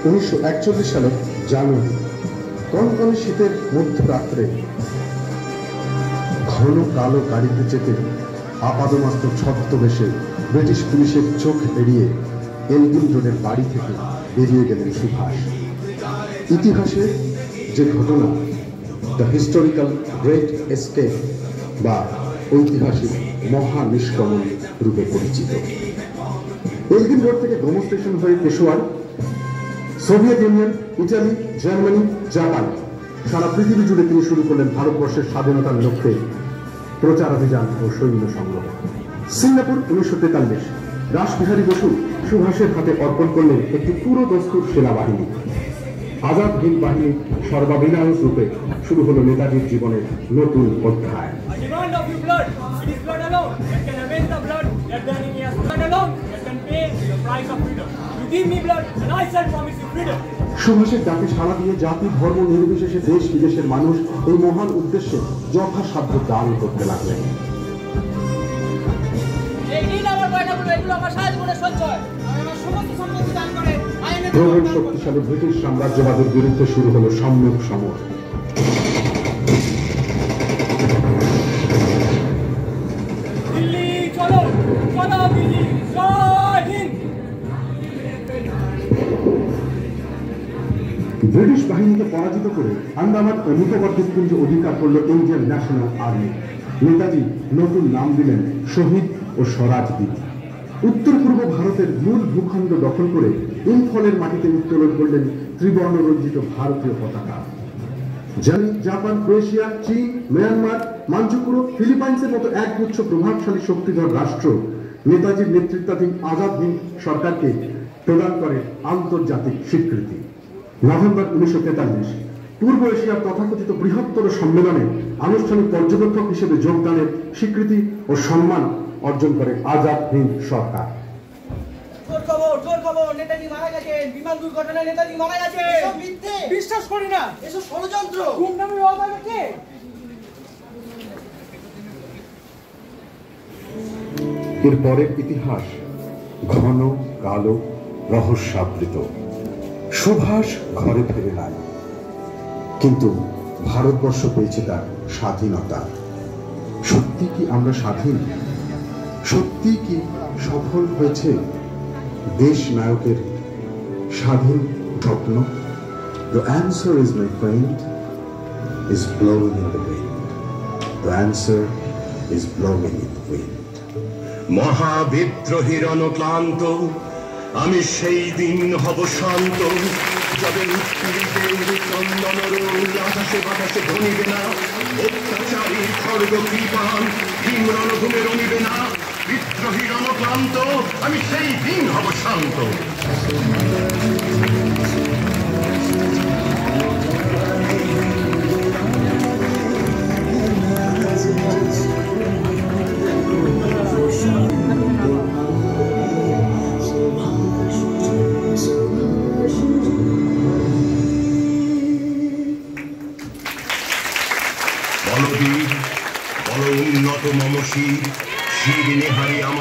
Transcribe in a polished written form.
1941 সালের জানুয়ারি কনকনে শীতের মধ্যরাত্রে ঘন কালো গাড়িতে চেপে আপাদমস্তক ছদ্মবেশে ব্রিটিশ পুলিশের চোখ এড়িয়ে এলগিন রোডের বাড়ি থেকে বেরিয়ে গেলেন সুভাষ। ইতিহাসের যে ঘটনা দ্য হিস্টোরিক্যাল গ্রেট এস্কেপ বা ঐতিহাসিক মহা নিষ্ক্রমণ রূপে পরিচিত। এলগিন রোড থেকে গোমো স্টেশন হয়ে Peshawar, Soviet Union, Italy, Germany, Japan সারা পৃথিবী জুড়ে তিনি শুরু করলেন ভারতবর্ষের স্বাধীনতার লক্ষ্যে প্রচারাভিযান ও সৈন্য সংগ্রহ। সিঙ্গাপুর 1943 রাসবিহারী বসু সুভাষের হাতে অর্পণ করলেন একটি পুরো দস্তুর সেনাবাহিনী। আজাদ হিন্দ বাহিনী সর্বাধিনায়ক রূপে শুরু হলো নেতাজির জীবনের নতুন অধ্যায়। সুভাষের ডাকে সাড়া দিয়ে জাতি ধর্ম নির্বিশেষে দেশ বিদেশের মানুষ এই মহান উদ্দেশ্যে যথাসাধ্য দান করতে লাগলেন। প্রবল শক্তিশালী ব্রিটিশ সাম্রাজ্যবাদের বিরুদ্ধে শুরু হলো সম্মুখ সমর। ব্রিটিশ বাহিনীকে পরাজিত করে আন্দামান ও নিকোবর দ্বীপপুঞ্জ অধিকার করল ইন্ডিয়ান ন্যাশনাল আর্মি। নেতাজি নতুন নাম দিলেন শহীদ ও স্বরাজ দ্বীপ। উত্তর পূর্ব ভারতের মূল ভূখণ্ড দখল করে ইম্ফলের মাটিতে উত্তোলন করলেন ত্রিবর্ণ রঞ্জিত ভারতীয় পতাকা। জাপান, ক্রোয়েশিয়া, চীন, মিয়ানমার, মানচুকুরো, ফিলিপাইন্সের মতো একগুচ্ছ প্রভাবশালী শক্তিধর রাষ্ট্র নেতাজির নেতৃত্বাধীন আজাদ হিন্দ সরকারকে প্রদান করে আন্তর্জাতিক স্বীকৃতি। নভেম্বর 1943 পূর্ব এশিয়ার তথাকথিত বৃহত্তর সম্মেলনে আনুষ্ঠানিক পর্যবেক্ষক হিসেবে যোগদানের স্বীকৃতি ও সম্মান অর্জন করে আজাদ হিন্দ সরকার। নেতাজি মারা গেছেন, বিমান দুর্ঘটনায় নেতাজি মারা গেছেন। এসব মিথ্যে, বিশ্বাস করি না, এসব ষড়যন্ত্র। গুমনামি ওয়াদাকে এর পরের ইতিহাস ঘন কালো রহস্যাবৃত। সুভাষ ঘরে ফিরে নাই, কিন্তু ভারতবর্ষ পেয়েছে তার স্বাধীনতা। সত্যি কি আমরা স্বাধীন? সত্যি কি সফল হয়েছে দেশ নায়কের স্বাধীন স্বপ্ন? The answer is, my friend, is blowing in the wind. The answer is blowing in the wind. মহাবিদ্রোহীর অনুক্লান্ত আমি সেই দিন হব শান্ত, যবে উৎপীড়িতের চন্দন রোল আকাশে বাতাসে ঘনিবে না, অত্যাচারী খড়গ কৃপান ভীম রণভূমে রমিবে না। বিদ্রোহীর অনুক্লান্ত আমি সেই দিন হব শান্ত। বলবীর বল উন্নত মমশির শির নেহারি আমার।